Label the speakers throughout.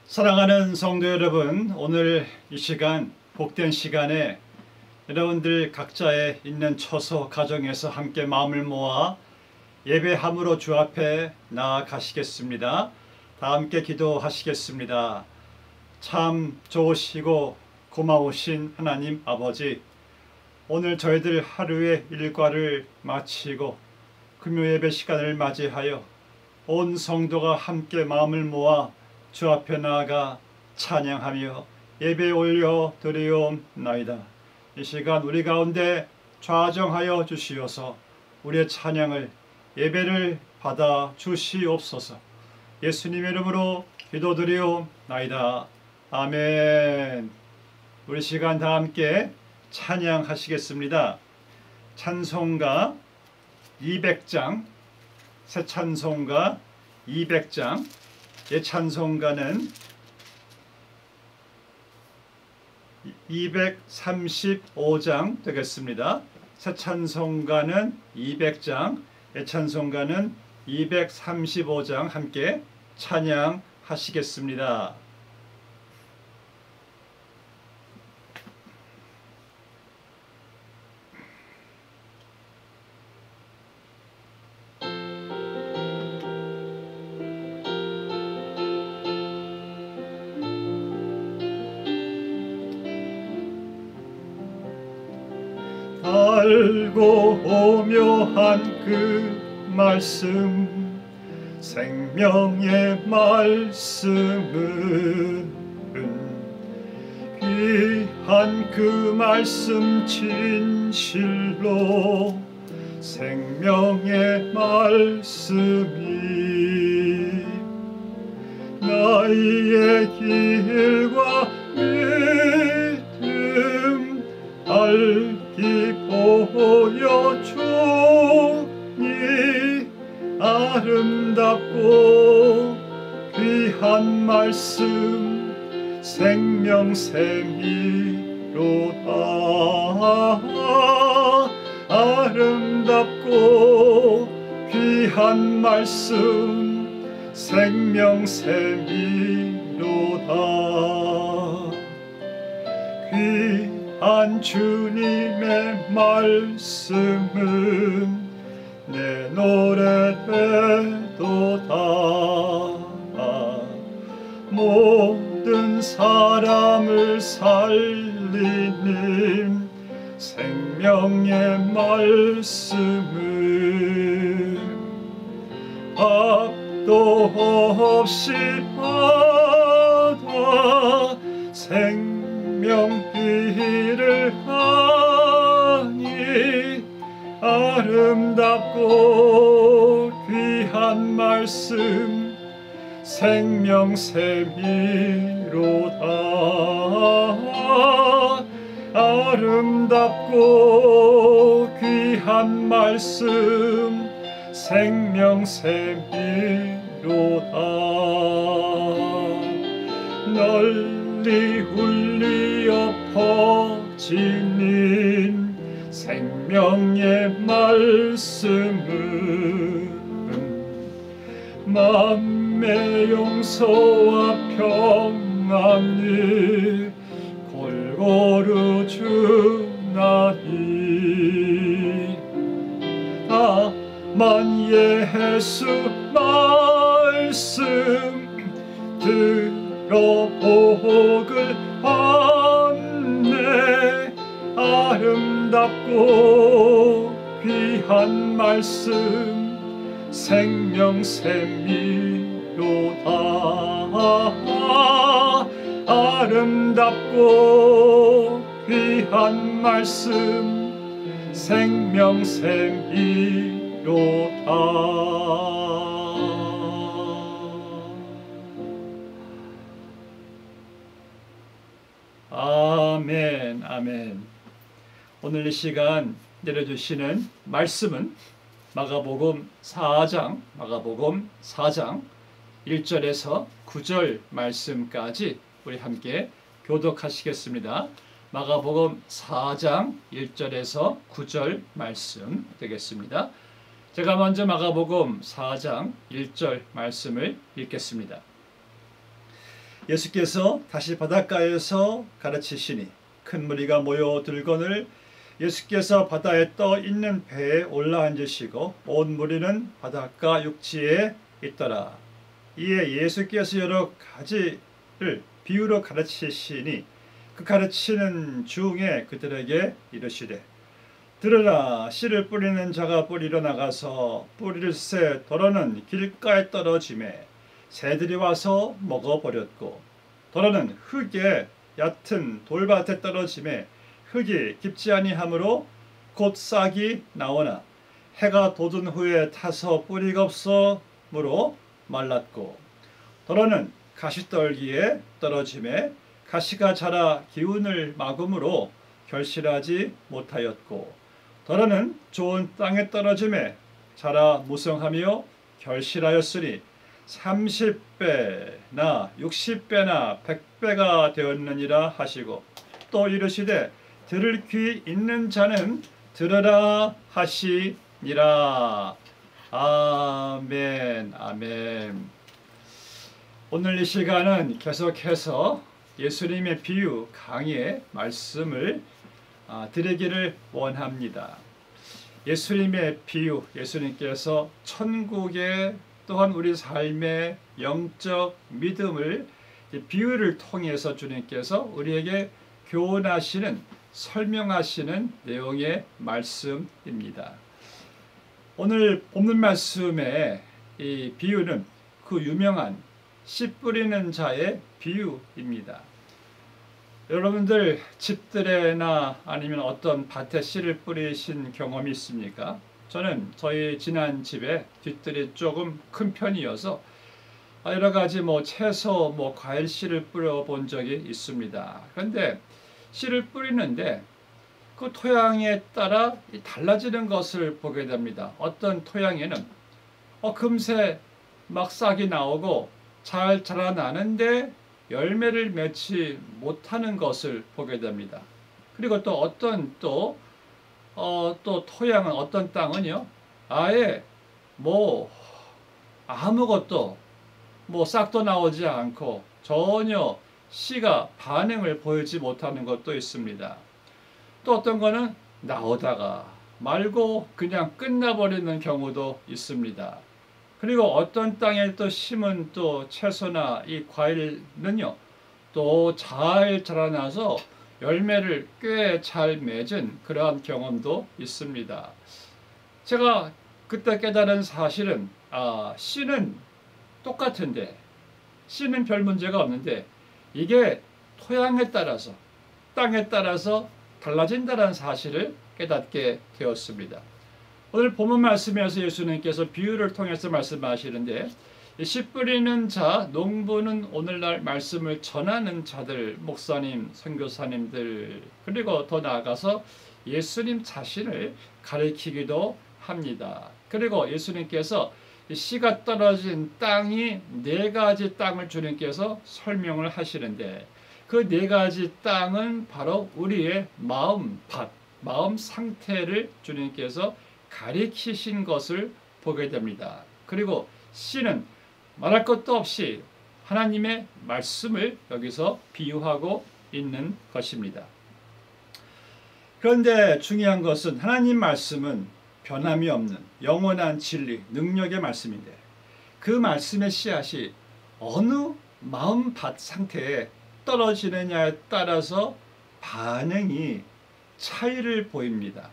Speaker 1: 사랑하는 성도 여러분, 오늘 이 시간 복된 시간에 여러분들 각자의 있는 처소 가정에서 함께 마음을 모아 예배함으로 주 앞에 나아가시겠습니다. 다 함께 기도하시겠습니다. 참 좋으시고 고마우신 하나님 아버지, 오늘 저희들 하루의 일과를 마치고 금요 예배 시간을 맞이하여 온 성도가 함께 마음을 모아 주 앞에 나아가 찬양하며 예배 올려 드리옵나이다. 이 시간 우리 가운데 좌정하여 주시어서 우리의 찬양을 예배를 받아 주시옵소서. 예수님의 이름으로 기도드리옵나이다. 아멘. 우리 시간 다 함께 찬양하시겠습니다. 찬송가 200장, 새 찬송가 200장, 예 찬송가는 235장 되겠습니다. 새 찬송가는 200장, 예 찬송가는 235장 함께 찬양하시겠습니다. 알고 오묘한 그 말씀, 생명의 말씀은 귀한 그 말씀 진실로 생명의 말씀이 나의 길과 믿음 알기 보여주니 아름답고 귀한 말씀 생명샘이로다. 아름답고 귀한 말씀 생명샘이로다. 귀한 주님의 말씀은 내 노래 되도다. 모든 사람을 살리는 생명의 말씀은 밥도 없이 받아 생명비를 하니 아름답고 귀한 말씀 생명샘이로다. 아름답고 귀한 말씀 생명샘이로다. 널리 울리어 퍼지는 생명의 말씀은 맘의 용서와 평안을 골고루 주나니 다만 예수 말씀 들어 복을 받네. 아름답고 귀한 말씀 생명샘이로다. 아름답고 귀한 말씀 생명샘이로다. 아멘, 아멘. 오늘 이 시간 내려주시는 말씀은 마가복음 4장 1절에서 9절 말씀까지 우리 함께 교독하시겠습니다. 마가복음 4장 1절에서 9절 말씀 되겠습니다. 제가 먼저 마가복음 4장 1절 말씀을 읽겠습니다. 예수께서 다시 바닷가에서 가르치시니 큰 무리가 모여들거늘 예수께서 바다에 떠 있는 배에 올라앉으시고 온 무리는 바닷가 육지에 있더라. 이에 예수께서 여러 가지를 비유로 가르치시니 그 가르치는 중에 그들에게 이르시되 들으라. 씨를 뿌리는 자가 뿌리러 나가서 뿌릴새 더러는 길가에 떨어지매 새들이 와서 먹어버렸고 더러는 흙에 얕은 돌밭에 떨어지매 흙이 깊지 아니하므로 곧 싹이 나오나 해가 돋은 후에 타서 뿌리가 없어므로 말랐고 더러는 가시떨기에 떨어지매 가시가 자라 기운을 막음으로 결실하지 못하였고 더러는 좋은 땅에 떨어지매 자라 무성하며 결실하였으니 30배나 60배나 100배가 되었느니라 하시고 또 이르시되 들을 귀 있는 자는 들으라 하시니라. 아멘. 아멘. 오늘 이 시간은 계속해서 예수님의 비유 강의의 말씀을 드리기를 원합니다. 예수님의 비유, 예수님께서 천국의 또한 우리 삶의 영적 믿음을 비유를 통해서 주님께서 우리에게 교훈하시는, 설명하시는 내용의 말씀입니다. 오늘 본문 말씀의 이 비유는 그 유명한 씨 뿌리는 자의 비유입니다. 여러분들 집들에나 아니면 어떤 밭에 씨를 뿌리신 경험이 있습니까? 저는 저희 지난 집에 뒷뜰이 조금 큰 편이어서 여러 가지 채소, 과일 씨를 뿌려본 적이 있습니다. 그런데 씨를 뿌리는데 그 토양에 따라 달라지는 것을 보게 됩니다. 어떤 토양에는 금세 막 싹이 나오고 잘 자라나는데 열매를 맺지 못하는 것을 보게 됩니다. 그리고 또 어떤 토양은 어떤 땅은요 아예 아무것도 싹도 나오지 않고 전혀 씨가 반응을 보이지 못하는 것도 있습니다. 또 어떤 거는 나오다가 말고 그냥 끝나버리는 경우도 있습니다. 그리고 어떤 땅에 또 심은 또 채소나 이 과일은요 또 잘 자라나서 열매를 꽤 잘 맺은 그러한 경험도 있습니다. 제가 그때 깨달은 사실은 씨는 똑같은데 씨는 별 문제가 없는데 이게 토양에 따라서 땅에 따라서 달라진다는 사실을 깨닫게 되었습니다. 오늘 본문 말씀에서 예수님께서 비유를 통해서 말씀하시는데 씨 뿌리는 자, 농부는 오늘날 말씀을 전하는 자들, 목사님, 선교사님들, 그리고 더 나아가서 예수님 자신을 가리키기도 합니다. 그리고 예수님께서 씨가 떨어진 땅이 4가지 땅을 주님께서 설명을 하시는데 그 4가지 땅은 바로 우리의 마음 상태를 주님께서 가리키신 것을 보게 됩니다. 그리고 씨는 말할 것도 없이 하나님의 말씀을 여기서 비유하고 있는 것입니다. 그런데 중요한 것은 하나님 말씀은 변함이 없는 영원한 진리, 능력의 말씀인데 그 말씀의 씨앗이 어느 마음밭 상태에 떨어지느냐에 따라서 반응이 차이를 보입니다.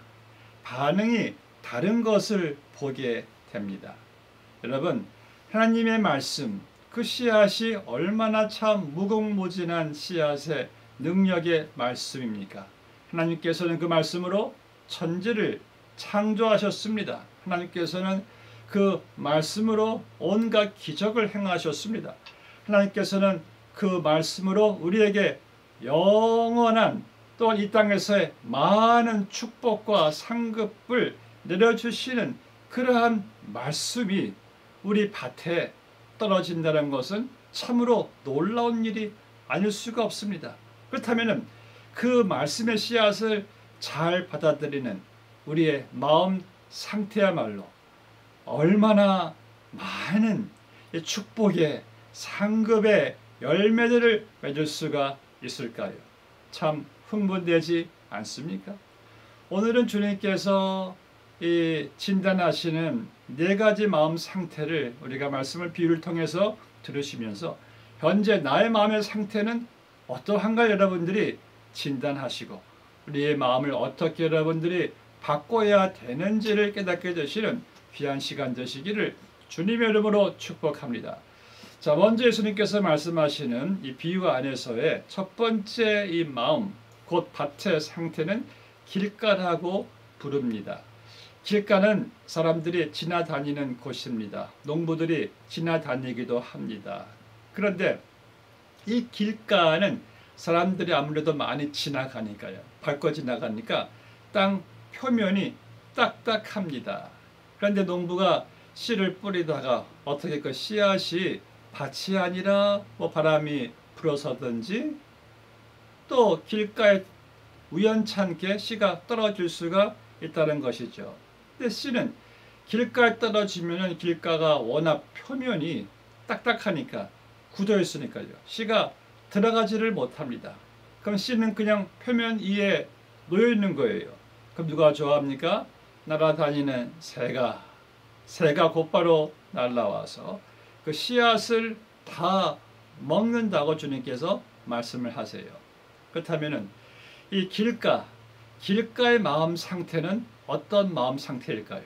Speaker 1: 반응이 다른 것을 보게 됩니다. 여러분, 하나님의 말씀, 그 씨앗이 얼마나 참 무궁무진한 씨앗의 능력의 말씀입니까? 하나님께서는 그 말씀으로 천지를 창조하셨습니다. 하나님께서는 그 말씀으로 온갖 기적을 행하셨습니다. 하나님께서는 그 말씀으로 우리에게 영원한 또한 이 땅에서의 많은 축복과 상급을 내려주시는 그러한 말씀이 우리 밭에 떨어진다는 것은 참으로 놀라운 일이 아닐 수가 없습니다. 그렇다면 그 말씀의 씨앗을 잘 받아들이는 우리의 마음 상태야말로 얼마나 많은 축복의 상급의 열매들을 맺을 수가 있을까요? 참 흥분되지 않습니까? 오늘은 주님께서 이 진단하시는 네 가지 마음 상태를 우리가 말씀을 비유를 통해서 들으시면서 현재 나의 마음의 상태는 어떠한가 여러분들이 진단하시고 우리의 마음을 어떻게 여러분들이 바꿔야 되는지를 깨닫게 되시는 귀한 시간 되시기를 주님의 이름으로 축복합니다. 자, 먼저 예수님께서 말씀하시는 이 비유 안에서의 첫 번째 이 마음, 곧 밭의 상태는 길가라고 부릅니다. 길가는 사람들이 지나다니는 곳입니다. 농부들이 지나다니기도 합니다. 그런데 이 길가는 사람들이 아무래도 많이 지나가니까요. 밟고 지나가니까 땅 표면이 딱딱합니다. 그런데 농부가 씨를 뿌리다가 어떻게 그 씨앗이 밭이 아니라 바람이 불어서든지 또 길가에 우연찮게 씨가 떨어질 수가 있다는 것이죠. 근데 씨는 길가에 떨어지면 길가가 워낙 표면이 딱딱하니까 굳어 있으니까요. 씨가 들어가지를 못합니다. 그럼 씨는 그냥 표면 위에 놓여 있는 거예요. 그럼 누가 좋아합니까? 날아다니는 새가 곧바로 날아와서 그 씨앗을 다 먹는다고 주님께서 말씀을 하세요. 그렇다면은 이 길가의 마음 상태는 어떤 마음 상태일까요?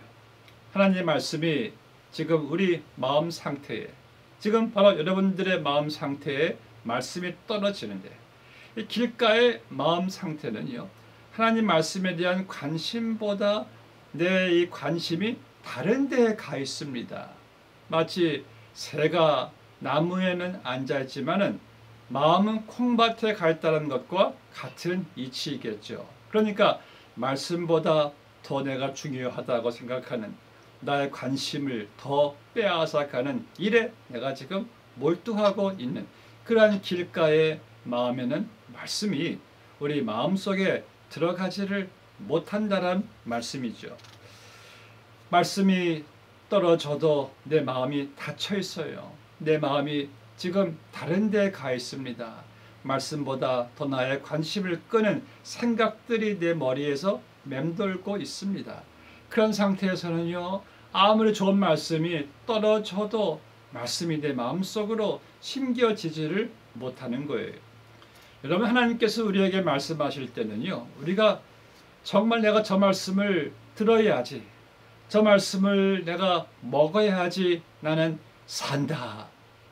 Speaker 1: 하나님의 말씀이 지금 우리 마음 상태에, 지금 바로 여러분들의 마음 상태에 말씀이 떨어지는데, 이 길가의 마음 상태는요, 하나님 말씀에 대한 관심보다 내 이 관심이 다른 데에 가 있습니다. 마치 새가 나무에는 앉아 있지만은 마음은 콩밭에 가 있다는 것과 같은 이치이겠죠. 그러니까 말씀보다 더 내가 중요하다고 생각하는 나의 관심을 더 빼앗아가는 일에 내가 지금 몰두하고 있는 그러한 길가의 마음에는 말씀이 우리 마음속에 들어가지를 못한다는 말씀이죠. 말씀이 떨어져도 내 마음이 닫혀 있어요. 내 마음이 지금 다른 데에 가 있습니다. 말씀보다 더 나의 관심을 끄는 생각들이 내 머리에서 맴돌고 있습니다. 그런 상태에서는요, 아무리 좋은 말씀이 떨어져도 말씀이 내 마음속으로 심겨지지를 못하는 거예요. 여러분, 하나님께서 우리에게 말씀하실 때는요, 우리가 정말 내가 저 말씀을 들어야지, 저 말씀을 내가 먹어야지 나는 산다,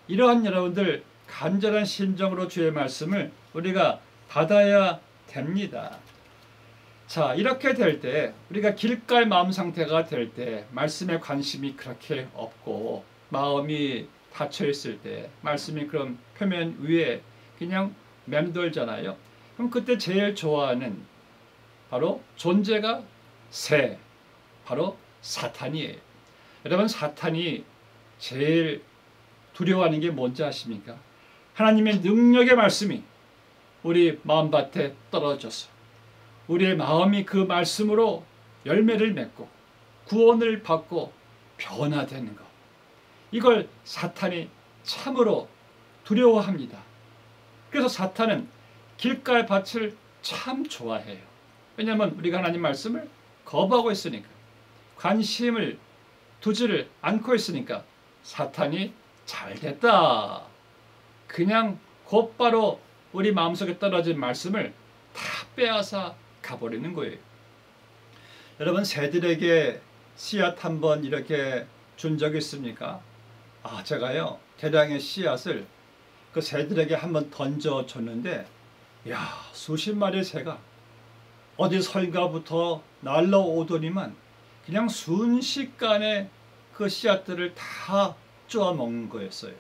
Speaker 1: 이러한 여러분들 간절한 심정으로 주의 말씀을 우리가 받아야 됩니다. 자, 이렇게 될 때, 우리가 길가의 마음 상태가 될 때, 말씀에 관심이 그렇게 없고 마음이 닫혀 있을 때, 말씀이 그런 표면 위에 그냥 맴돌잖아요. 그럼 그때 제일 좋아하는 바로 존재가 바로 사탄이에요. 여러분, 사탄이 제일 두려워하는 게 뭔지 아십니까? 하나님의 능력의 말씀이 우리 마음밭에 떨어져서 우리의 마음이 그 말씀으로 열매를 맺고 구원을 받고 변화되는 것, 이걸 사탄이 참으로 두려워합니다. 그래서 사탄은 길가의 밭을 참 좋아해요. 왜냐하면 우리가 하나님 말씀을 거부하고 있으니까, 관심을 두지를 않고 있으니까 사탄이 잘됐다, 그냥 곧바로 우리 마음속에 떨어진 말씀을 다 빼앗아 가버리는 거예요. 여러분, 새들에게 씨앗 한번 이렇게 준 적 있습니까? 제가요, 대량의 씨앗을 그 새들에게 한번 던져줬는데, 수십 마리의 새가 어디선가부터 날라오더니만 그냥 순식간에 그 씨앗들을 다 쪼아 먹는 거였어요.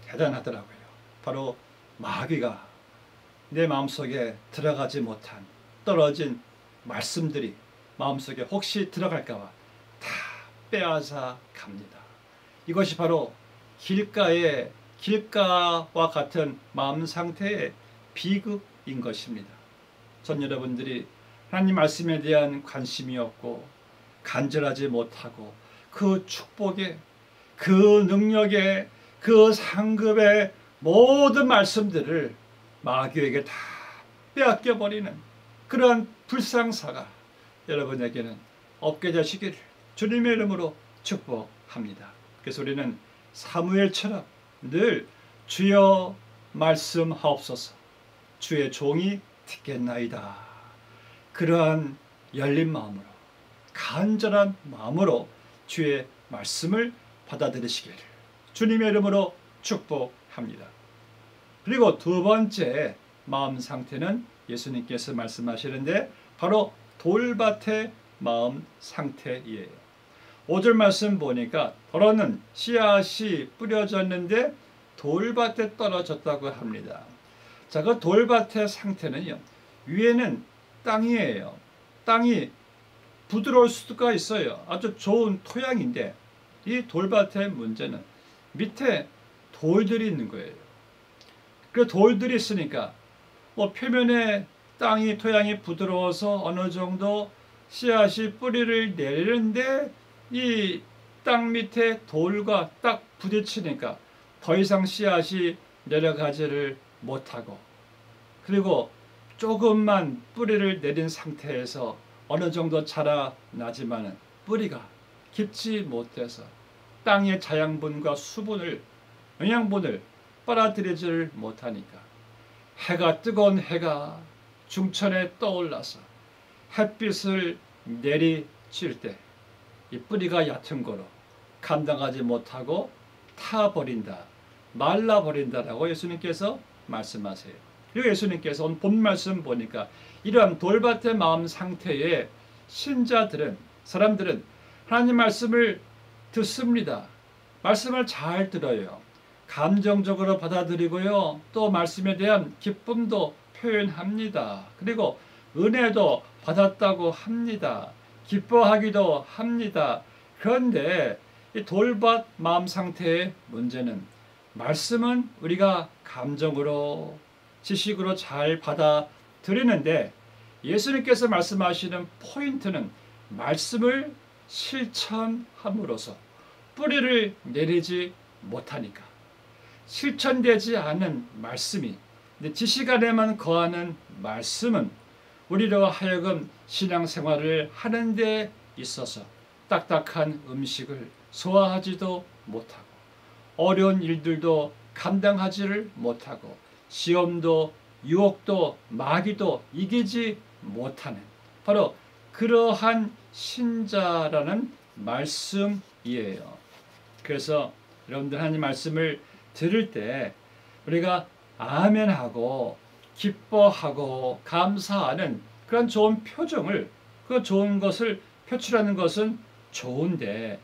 Speaker 1: 대단하더라고요. 바로 마귀가 내 마음속에 들어가지 못한 떨어진 말씀들이 마음속에 혹시 들어갈까 봐 다 빼앗아 갑니다. 이것이 바로 길가와 같은 마음 상태의 비극인 것입니다. 전 여러분들이 하나님 말씀에 대한 관심이 없고 간절하지 못하고 그 축복에, 그 능력에, 그 상급에 모든 말씀들을 마귀에게 다 빼앗겨 버리는 그러한 불상사가 여러분에게는 없게 되시기를 주님의 이름으로 축복합니다. 그래서 우리는 사무엘처럼 늘 주여 말씀하옵소서, 주의 종이 듣겠나이다. 그러한 열린 마음으로, 간절한 마음으로 주의 말씀을 받아들이시기를 주님의 이름으로 축복합니다. 그리고 두 번째 마음 상태는 예수님께서 말씀하시는데 바로 돌밭의 마음 상태이에요. 5절 말씀 보니까 더러는 씨앗이 뿌려졌는데 돌밭에 떨어졌다고 합니다. 자, 그 돌밭의 상태는요, 위에는 땅이에요. 땅이 부드러울 수가 있어요. 아주 좋은 토양인데 이 돌밭의 문제는 밑에 돌들이 있는 거예요. 그 돌들이 있으니까 표면에 땅이 토양이 부드러워서 어느 정도 씨앗이 뿌리를 내리는데 이 땅 밑에 돌과 딱 부딪히니까 더 이상 씨앗이 내려가지를 못하고, 그리고 조금만 뿌리를 내린 상태에서 어느 정도 자라나지만은 뿌리가 깊지 못해서 땅의 자양분과 수분을, 영양분을 빨아들이지를 못하니까 뜨거운 해가 중천에 떠올라서 햇빛을 내리칠 때 이 뿌리가 얕은 거로 감당하지 못하고 타버린다, 말라버린다라고 예수님께서 말씀하세요. 그리고 예수님께서 오늘 본 말씀 보니까 이러한 돌밭의 마음 상태의 신자들은, 사람들은 하나님 말씀을 듣습니다. 말씀을 잘 들어요. 감정적으로 받아들이고요. 또 말씀에 대한 기쁨도 표현합니다. 그리고 은혜도 받았다고 합니다. 기뻐하기도 합니다. 그런데 이 돌밭 마음 상태의 문제는, 말씀은 우리가 감정으로, 지식으로 잘 받아들이는데 예수님께서 말씀하시는 포인트는 말씀을 실천함으로써 뿌리를 내리지 못하니까, 실천되지 않은 말씀이, 지식 안에만 거하는 말씀은 우리로 하여금 신앙생활을 하는 데 있어서 딱딱한 음식을 소화하지도 못하고, 어려운 일들도 감당하지를 못하고, 시험도 유혹도 마귀도 이기지 못하는 바로 그러한 신자라는 말씀이에요. 그래서 여러분들 하나님 말씀을 들을 때 우리가 아멘하고 기뻐하고 감사하는 그런 좋은 표정을, 그 좋은 것을 표출하는 것은 좋은데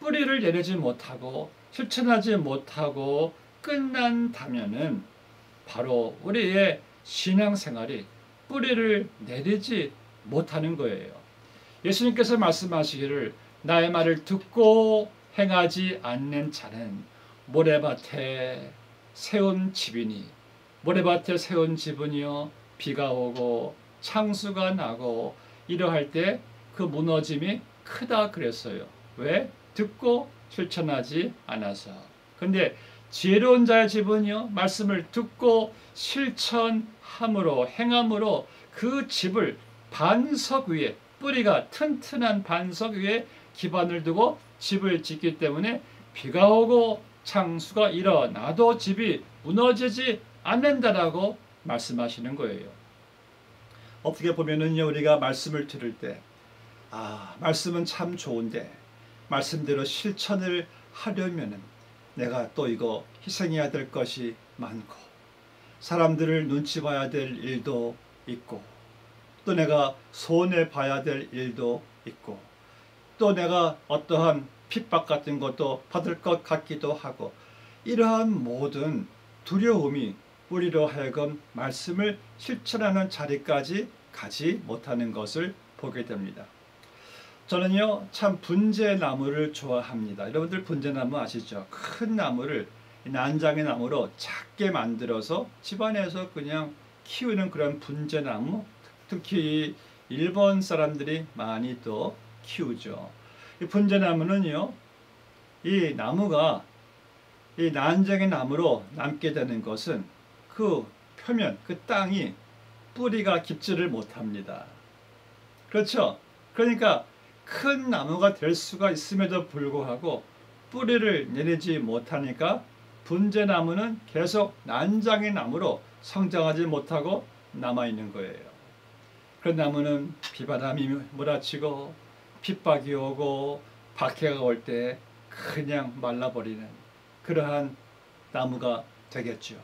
Speaker 1: 뿌리를 내리지 못하고 실천하지 못하고 끝난다면은 바로 우리의 신앙생활이 뿌리를 내리지 못하는 거예요. 예수님께서 말씀하시기를 나의 말을 듣고 행하지 않는 자는 모래밭에 세운 집이니, 모래밭에 세운 집은요 비가 오고 창수가 나고 이러할 때 그 무너짐이 크다 그랬어요. 왜? 듣고 실천하지 않아서. 근데 지혜로운 자의 집은요 말씀을 듣고 실천함으로, 행함으로 그 집을 반석 위에, 뿌리가 튼튼한 반석 위에 기반을 두고 집을 짓기 때문에 비가 오고 창수가 일어나도 집이 무너지지 않는다라고 말씀하시는 거예요. 어떻게 보면은요, 우리가 말씀을 들을 때 말씀은 참 좋은데 말씀대로 실천을 하려면은 내가 또 이거 희생해야 될 것이 많고, 사람들을 눈치 봐야 될 일도 있고, 또 내가 손해 봐야 될 일도 있고, 또 내가 어떠한 핍박 같은 것도 받을 것 같기도 하고, 이러한 모든 두려움이 우리로 하여금 말씀을 실천하는 자리까지 가지 못하는 것을 보게 됩니다. 저는요 참 분재나무를 좋아합니다. 여러분들 분재나무 아시죠? 큰 나무를 난장의 나무로 작게 만들어서 집안에서 그냥 키우는 그런 분재나무, 특히 일본 사람들이 많이 또 키우죠. 이 분재나무는요, 이 나무가 이 난쟁이 나무로 남게 되는 것은 그 표면, 그 땅이 뿌리가 깊지를 못합니다. 그렇죠? 그러니까 큰 나무가 될 수가 있음에도 불구하고 뿌리를 내리지 못하니까 분재나무는 계속 난장의 나무로 성장하지 못하고 남아있는 거예요. 그런 나무는 비바람이 몰아치고 핍박이 오고 박해가 올 때 그냥 말라버리는 그러한 나무가 되겠죠.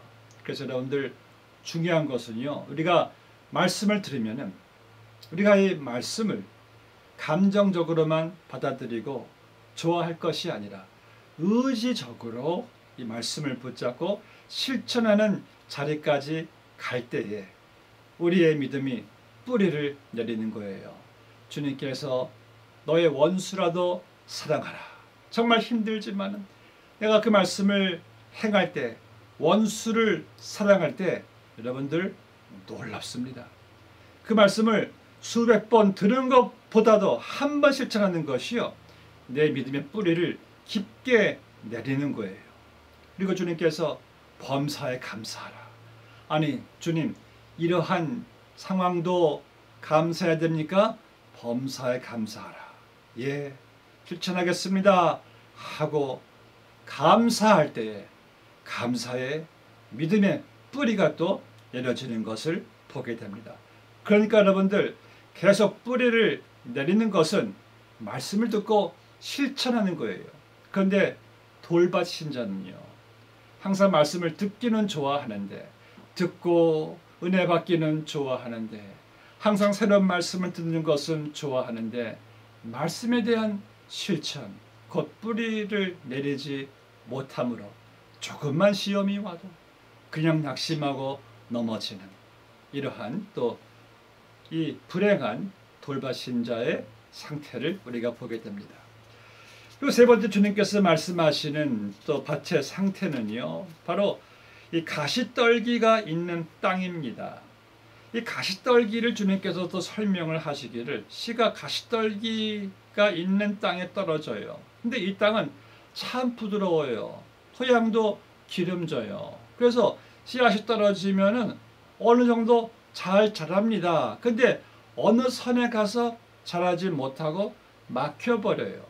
Speaker 1: 그래서 여러분들 중요한 것은요, 우리가 말씀을 들으면은 우리가 이 말씀을 감정적으로만 받아들이고 좋아할 것이 아니라 의지적으로 이 말씀을 붙잡고 실천하는 자리까지 갈 때에 우리의 믿음이 뿌리를 내리는 거예요. 주님께서 너의 원수라도 사랑하라. 정말 힘들지만 내가 그 말씀을 행할 때, 원수를 사랑할 때 여러분들 놀랍습니다. 그 말씀을 수백 번 들은 것보다도 한 번 실천하는 것이요, 내 믿음의 뿌리를 깊게 내리는 거예요. 그리고 주님께서 범사에 감사하라. 아니 주님, 이러한 상황도 감사해야 됩니까? 범사에 감사하라. 예, 실천하겠습니다 하고 감사할 때에 감사의 믿음의 뿌리가 또 내려지는 것을 보게 됩니다. 그러니까 여러분들 계속 뿌리를 내리는 것은 말씀을 듣고 실천하는 거예요. 그런데 돌밭 신자는요, 항상 말씀을 듣기는 좋아하는데, 듣고 은혜 받기는 좋아하는데, 항상 새로운 말씀을 듣는 것은 좋아하는데 말씀에 대한 실천, 곧 뿌리를 내리지 못함으로 조금만 시험이 와도 그냥 낙심하고 넘어지는 이러한 또 이 불행한 돌밭 신자의 상태를 우리가 보게 됩니다. 그리고 세 번째 주님께서 말씀하시는 또 밭의 상태는요, 바로 이 가시떨기가 있는 땅입니다. 이 가시떨기를 주님께서 또 설명을 하시기를, 씨가 가시떨기가 있는 땅에 떨어져요. 근데 이 땅은 참 부드러워요. 토양도 기름져요. 그래서 씨앗이 떨어지면은 어느 정도 잘 자랍니다. 근데 어느 선에 가서 자라지 못하고 막혀버려요.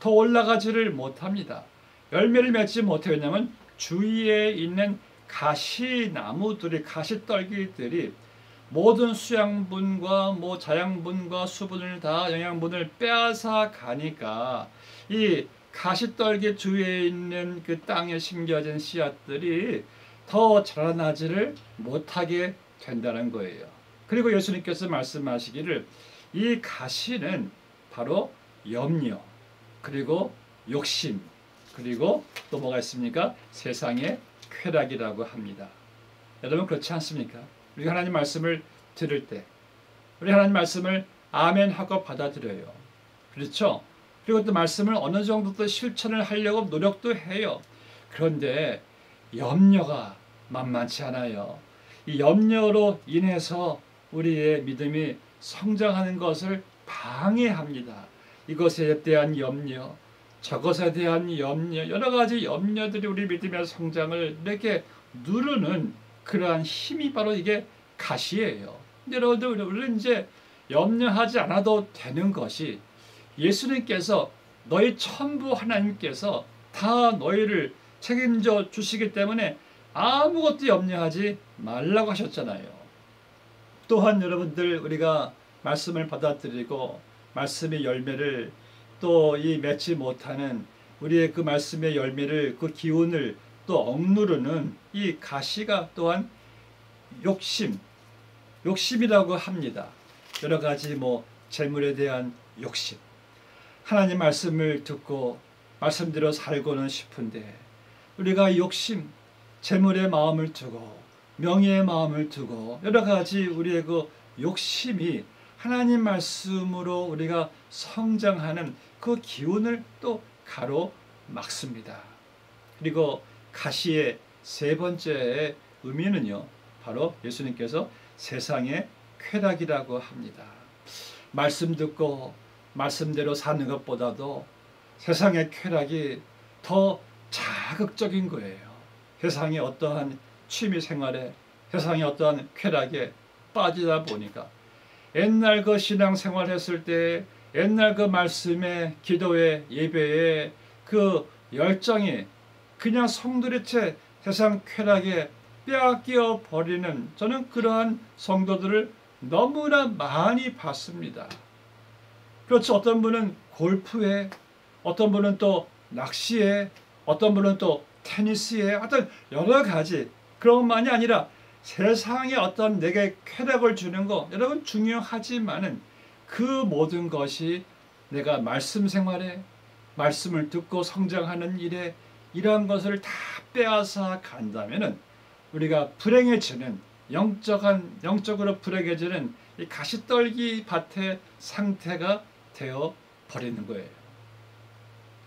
Speaker 1: 더 올라가지를 못합니다. 열매를 맺지 못해요. 왜냐하면 주위에 있는 가시나무들이, 가시떨기들이 모든 수양분과 자양분과 수분을 다, 영양분을 빼앗아 가니까 이 가시떨기 주위에 있는 그 땅에 심겨진 씨앗들이 더 자라나지를 못하게 된다는 거예요. 그리고 예수님께서 말씀하시기를 이 가시는 바로 염려, 그리고 욕심, 그리고 또 뭐가 있습니까? 세상의 쾌락이라고 합니다. 여러분 그렇지 않습니까? 우리가 하나님 말씀을 들을 때 우리 하나님 말씀을 아멘 하고 받아들여요. 그렇죠? 그리고 또 말씀을 어느 정도 또 실천을 하려고 노력도 해요. 그런데 염려가 만만치 않아요. 이 염려로 인해서 우리의 믿음이 성장하는 것을 방해합니다. 이것에 대한 염려, 저것에 대한 염려, 여러 가지 염려들이 우리 믿음의 성장을 이렇게 누르는 그러한 힘이 바로 이게 가시예요. 여러분들, 우리는 이제 염려하지 않아도 되는 것이, 예수님께서 너희 천부 하나님께서 다 너희를 책임져 주시기 때문에 아무것도 염려하지 말라고 하셨잖아요. 또한 여러분들, 우리가 말씀을 받아들이고 말씀의 열매를 또 이 맺지 못하는 우리의 그 말씀의 열매를, 그 기운을 또 억누르는 이 가시가 또한 욕심이라고 합니다. 여러 가지 재물에 대한 욕심, 하나님 말씀을 듣고 말씀대로 살고는 싶은데 우리가 욕심, 재물의 마음을 두고 명예의 마음을 두고 여러 가지 우리의 그 욕심이 하나님 말씀으로 우리가 성장하는 그 기운을 또 가로막습니다. 그리고 가시의 세 번째 의미는요, 바로 예수님께서 세상의 쾌락이라고 합니다. 말씀 듣고 말씀대로 사는 것보다도 세상의 쾌락이 더 자극적인 거예요. 세상의 어떠한 취미 생활에, 세상의 어떠한 쾌락에 빠지다 보니까 옛날 그 신앙생활 했을 때 옛날 그 말씀에, 기도에, 예배에 그 열정이 그냥 성도대체 세상 쾌락에 빼앗겨 버리는, 저는 그러한 성도들을 너무나 많이 봤습니다. 그렇죠. 어떤 분은 골프에, 어떤 분은 또 낚시에, 어떤 분은 또 테니스에, 어떤 여러 가지, 그런 것만이 아니라 세상에 어떤 내게 쾌락을 주는 거, 여러분 중요하지만은 그 모든 것이 내가 말씀 생활에, 말씀을 듣고 성장하는 일에 이러한 것을 다 빼앗아 간다면은 우리가 불행해지는, 영적으로 불행해지는 이 가시떨기 밭의 상태가 되어 버리는 거예요.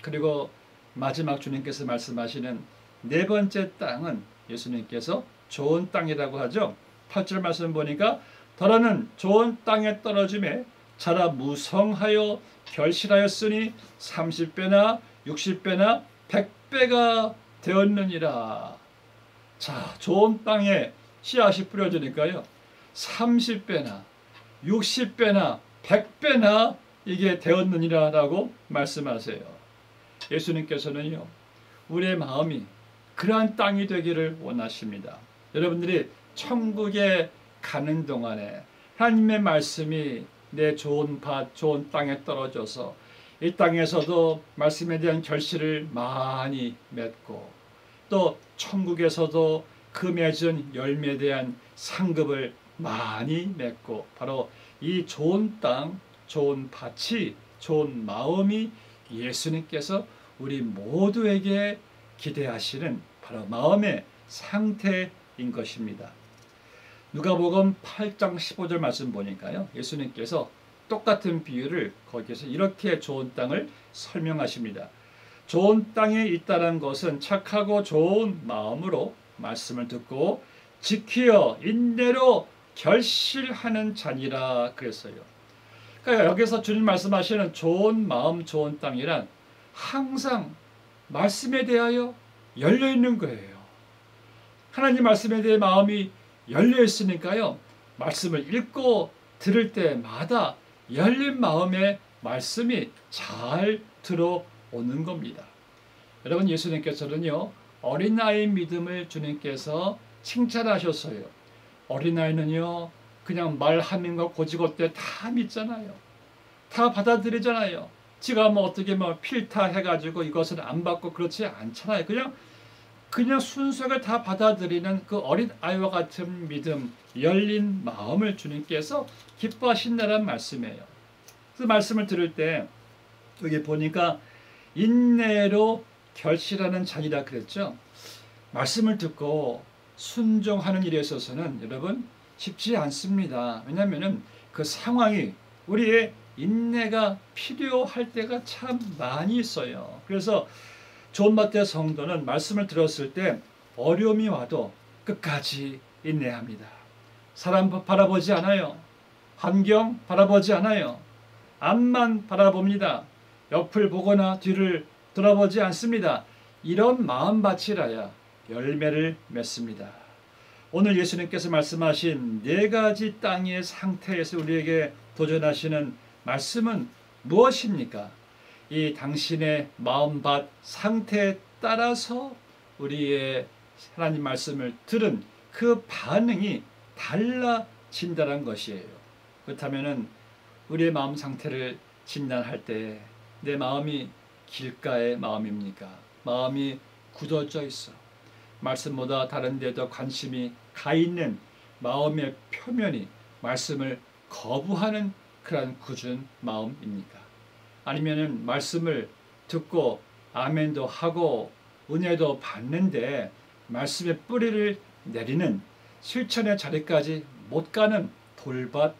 Speaker 1: 그리고 마지막 주님께서 말씀하시는 네 번째 땅은 예수님께서 좋은 땅이라고 하죠. 8절 말씀 보니까 더러는 좋은 땅에 떨어짐에 자라 무성하여 결실하였으니 30배나 60배나 100배가 되었느니라. 자, 좋은 땅에 씨앗이 뿌려지니까요, 30배나 60배나 100배나 이게 되었느니라 라고 말씀하세요. 예수님께서는요, 우리의 마음이 그러한 땅이 되기를 원하십니다. 여러분들이 천국에 가는 동안에 하나님의 말씀이 내 좋은 밭, 좋은 땅에 떨어져서 이 땅에서도 말씀에 대한 결실을 많이 맺고, 또 천국에서도 그 맺은 열매에 대한 상급을 많이 맺고, 바로 이 좋은 땅, 좋은 밭이, 좋은 마음이 예수님께서 우리 모두에게 기대하시는 바로 마음의 상태인 것입니다. 누가복음 8장 15절 말씀 보니까요, 예수님께서 똑같은 비유를 거기에서 이렇게 좋은 땅을 설명하십니다. 좋은 땅에 있다는 것은 착하고 좋은 마음으로 말씀을 듣고 지키어 인내로 결실하는 자니라 그랬어요. 그러니까 여기서 주님 말씀하시는 좋은 마음, 좋은 땅이란 항상 말씀에 대하여 열려 있는 거예요. 하나님 말씀에 대해 마음이 열려 있으니까요, 말씀을 읽고 들을 때마다 열린 마음에 말씀이 잘 들어오는 겁니다. 여러분, 예수님께서는요, 어린아이 믿음을 주님께서 칭찬하셨어요. 어린아이는요, 그냥 말하는 거 고지고대 다 믿잖아요. 다 받아들이잖아요. 지가 뭐 어떻게 뭐 필타 해가지고 이것을 안 받고 그렇지 않잖아요. 그냥 순수하게 다 받아들이는 그 어린 아이와 같은 믿음, 열린 마음을 주님께서 기뻐하신다는 말씀이에요. 그 말씀을 들을 때 여기 보니까 인내로 결실하는 자니라 그랬죠. 말씀을 듣고 순종하는 일에 있어서는 여러분 쉽지 않습니다. 왜냐하면 그 상황이, 우리의 인내가 필요할 때가 참 많이 있어요. 그래서 존마태 성도는 말씀을 들었을 때 어려움이 와도 끝까지 인내합니다. 사람 바라보지 않아요. 환경 바라보지 않아요. 앞만 바라봅니다. 옆을 보거나 뒤를 돌아보지 않습니다. 이런 마음밭이라야 열매를 맺습니다. 오늘 예수님께서 말씀하신 네 가지 땅의 상태에서 우리에게 도전하시는 말씀은 무엇입니까? 이 당신의 마음밭 상태에 따라서 우리의 하나님 말씀을 들은 그 반응이 달라진다는 것이에요. 그렇다면 우리의 마음 상태를 진단할 때 내 마음이 길가의 마음입니까? 마음이 굳어져 있어 말씀보다 다른 데도 관심이 가 있는 마음의 표면이 말씀을 거부하는 그런 굳은 마음입니까? 아니면은 말씀을 듣고 아멘도 하고 은혜도 받는데 말씀의 뿌리를 내리는 실천의 자리까지 못 가는 돌밭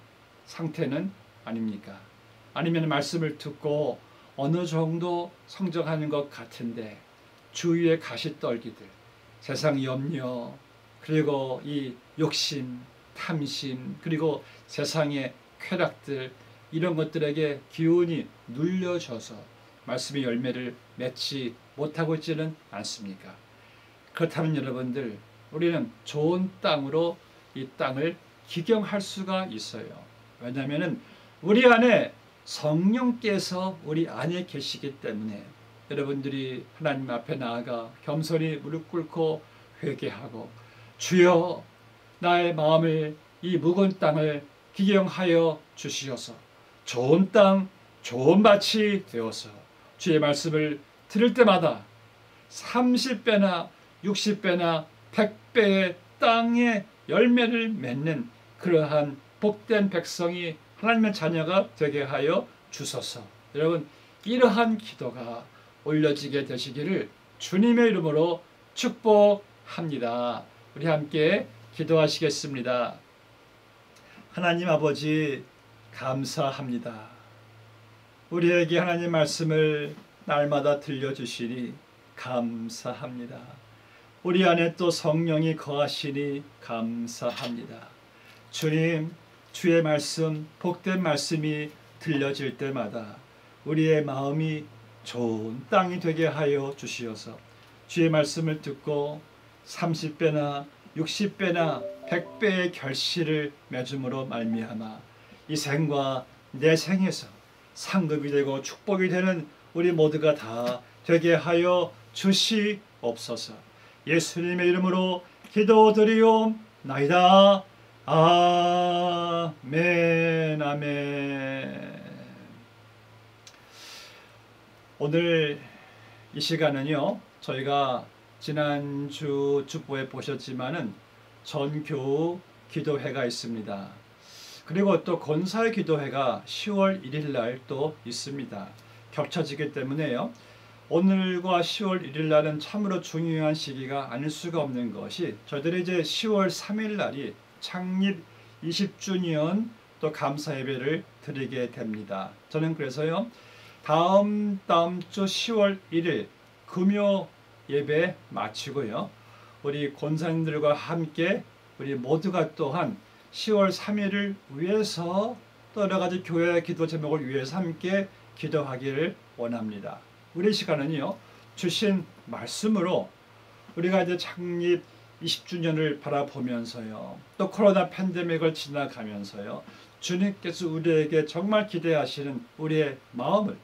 Speaker 1: 상태는 아닙니까? 아니면 말씀을 듣고 어느 정도 성장하는 것 같은데 주위의 가시떨기들, 세상 염려, 그리고 이 욕심, 탐심, 그리고 세상의 쾌락들, 이런 것들에게 기운이 눌려져서 말씀의 열매를 맺지 못하고 있지는 않습니까? 그렇다면 여러분들, 우리는 좋은 땅으로 이 땅을 기경할 수가 있어요. 왜냐하면 우리 안에 성령께서 우리 안에 계시기 때문에 여러분들이 하나님 앞에 나아가 겸손히 무릎 꿇고 회개하고, 주여 나의 마음을 이 묵은 땅을 기경하여 주시어서 좋은 땅, 좋은 밭이 되어서 주의 말씀을 들을 때마다 30배나 60배나 100배의 땅의 열매를 맺는 그러한 복된 백성이 하나님의 자녀가 되게 하여 주소서. 여러분, 이러한 기도가 올려지게 되시기를 주님의 이름으로 축복합니다. 우리 함께 기도하시겠습니다. 하나님 아버지, 감사합니다. 우리에게 하나님 말씀을 날마다 들려주시니 감사합니다. 우리 안에 또 성령이 거하시니 감사합니다. 주님, 주의 말씀, 복된 말씀이 들려질 때마다 우리의 마음이 좋은 땅이 되게 하여 주시어서 주의 말씀을 듣고 30배나 60배나 100배의 결실을 맺음으로 말미암아 이 생과 내 생에서 상급이 되고 축복이 되는 우리 모두가 다 되게 하여 주시옵소서. 예수님의 이름으로 기도드리옵나이다. 아멘, 아멘. 오늘 이 시간은요, 저희가 지난주 주보에 보셨지만은 전교우 기도회가 있습니다. 그리고 또 권사의 기도회가 10월 1일 날 또 있습니다. 겹쳐지기 때문에요, 오늘과 10월 1일 날은 참으로 중요한 시기가 아닐 수가 없는 것이, 저희들이 이제 10월 3일 날이 창립 20주년 또 감사 예배를 드리게 됩니다. 저는 그래서요, 다음 주 10월 1일 금요 예배 마치고요, 우리 권사님들과 함께 우리 모두가 또한 10월 3일을 위해서 또 여러 가지 교회 기도 제목을 위해서 함께 기도하기를 원합니다. 우리 시간은요, 주신 말씀으로 우리가 이제 창립 20주년을 바라보면서요, 또 코로나 팬데믹을 지나가면서요, 주님께서 우리에게 정말 기대하시는 우리의 마음을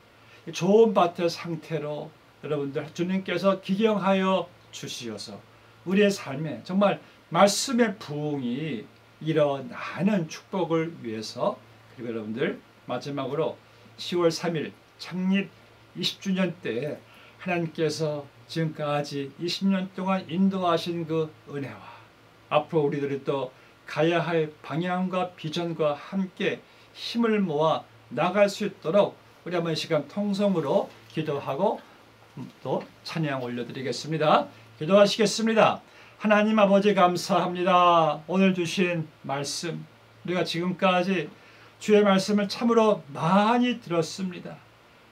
Speaker 1: 좋은 밭의 상태로 여러분들 주님께서 기경하여 주시어서 우리의 삶에 정말 말씀의 부흥이 일어나는 축복을 위해서, 그리고 여러분들 마지막으로 10월 3일 창립 20주년 때 하나님께서 지금까지 20년 동안 인도하신 그 은혜와 앞으로 우리들이 또 가야 할 방향과 비전과 함께 힘을 모아 나갈 수 있도록 우리 한번 시간 통성으로 기도하고 또 찬양 올려드리겠습니다. 기도하시겠습니다. 하나님 아버지, 감사합니다. 오늘 주신 말씀, 우리가 지금까지 주의 말씀을 참으로 많이 들었습니다.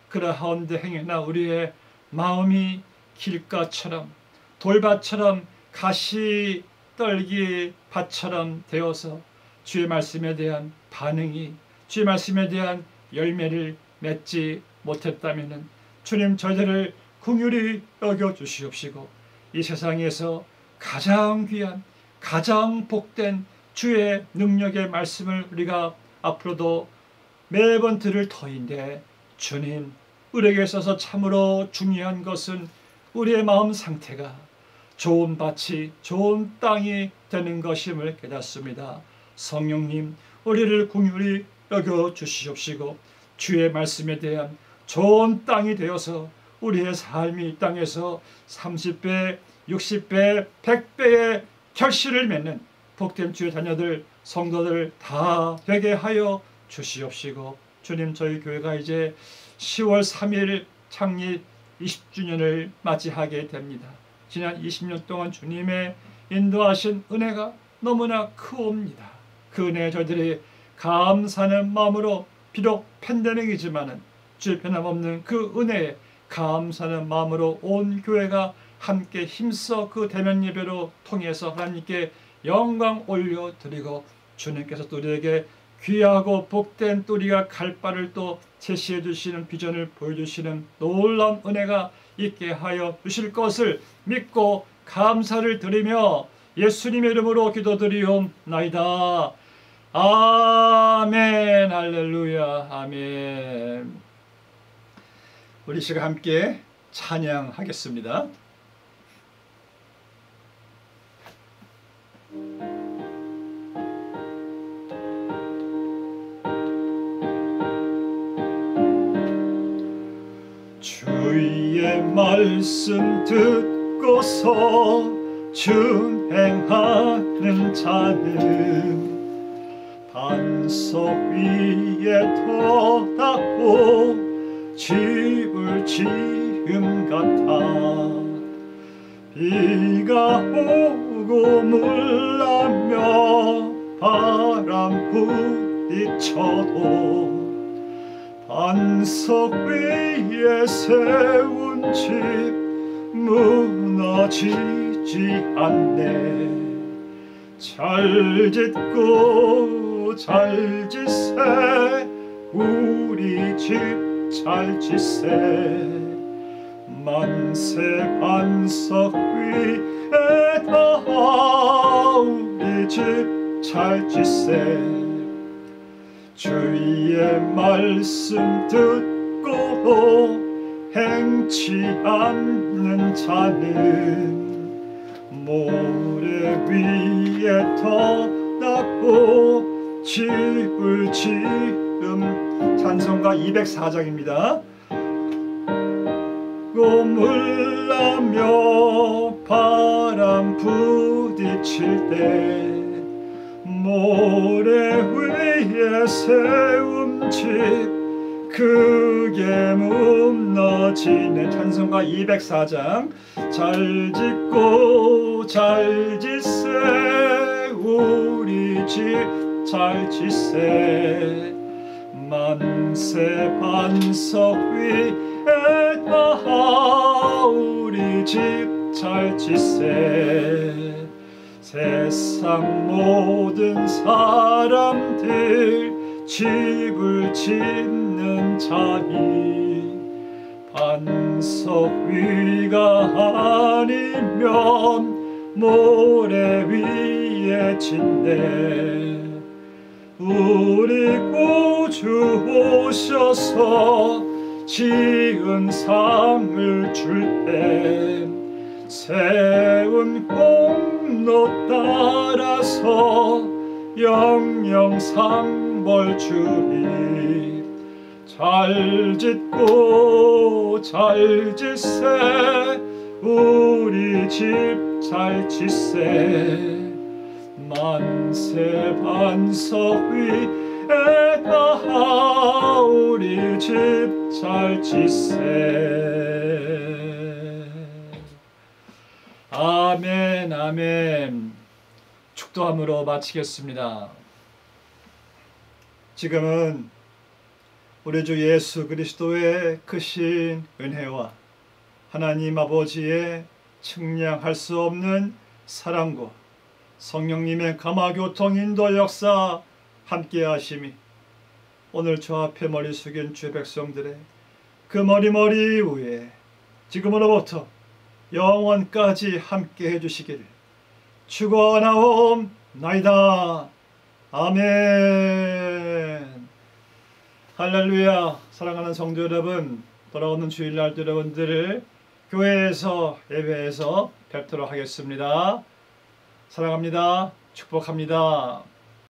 Speaker 1: 그러하온데 행여나 우리의 마음이 길가처럼 돌밭처럼 가시 떨기 밭처럼 되어서 주의 말씀에 대한 반응이, 주의 말씀에 대한 열매를 맺지 못했다면 주님, 저희들을 긍휼히 여겨 주시옵시고 이 세상에서 가장 귀한, 가장 복된 주의 능력의 말씀을 우리가 앞으로도 매번 들을 터인데, 주님, 우리에게 있어서 참으로 중요한 것은 우리의 마음 상태가 좋은 밭이, 좋은 땅이 되는 것임을 깨닫습니다. 성령님, 우리를 긍휼히 여겨 주시옵시고 주의 말씀에 대한 좋은 땅이 되어서 우리의 삶이 이 땅에서 30배, 60배, 100배의 결실을 맺는 복된 주의 자녀들, 성도들 다 되게 하여 주시옵시고, 주님, 저희 교회가 이제 10월 3일 창립 20주년을 맞이하게 됩니다. 지난 20년 동안 주님의 인도하신 은혜가 너무나 크옵니다. 그 은혜에 저희들이 감사하는 마음으로, 비록 팬데믹이지만은 주의 변함없는 그 은혜에 감사하는 마음으로 온 교회가 함께 힘써 그 대면 예배로 통해서 하나님께 영광 올려드리고, 주님께서 또 우리에게 귀하고 복된 또 우리가 갈 바를 또 제시해 주시는 비전을 보여주시는 놀라운 은혜가 있게 하여 주실 것을 믿고 감사를 드리며 예수님의 이름으로 기도드리옵나이다. 아멘. 할렐루야. 아멘. 우리 시간 함께 찬양하겠습니다. 주의 말씀 듣고서 준행하는 자는 반석 위에 터닫고 집을 지음 같아. 비가 오고 물나며 바람 부딪혀도 반석 위에 세운 집 무너지지 않네. 잘 짓고 잘 짓세 우리 집 잘 짓세. 만세 반석 위에다 우리 집 잘 짓세. 주의 말씀 듣고도 행치 않는 자는 모래 위에 터닫고 집을 지음. 찬송가 204장입니다. 물나며 바람 부딪힐 때 모래 위에 세운 집 크게 무너지네. 찬송가 204장. 잘 짓고 잘 짓세 우리 집 잘 짓세. 만세 반석 위에다 우리 집 잘 짓세. 세상 모든 사람들 집을 짓는 자니 반석 위가 아니면 모래 위에 짓네. 우리 구주 오셔서 지은 상을 줄 때 세운 공로 따라서 영영 상벌 주리. 잘 짓고 잘 짓세 우리 집 잘 짓세. 만세 반석 위에다 우리 집 잘 짓세. 아멘. 아멘. 축도함으로 마치겠습니다. 지금은 우리 주 예수 그리스도의 크신 은혜와 하나님 아버지의 측량할 수 없는 사랑과 성령님의 감화교통 인도 역사 함께 하심이 오늘 저 앞에 머리 숙인 주의 백성들의 그 머리 위에 지금으로부터 영원까지 함께 해주시기를 축원하옵나이다. 아멘. 할렐루야. 사랑하는 성도 여러분, 돌아오는 주일날 여러분들을 교회에서 예배에서 뵙도록 하겠습니다. 사랑합니다. 축복합니다.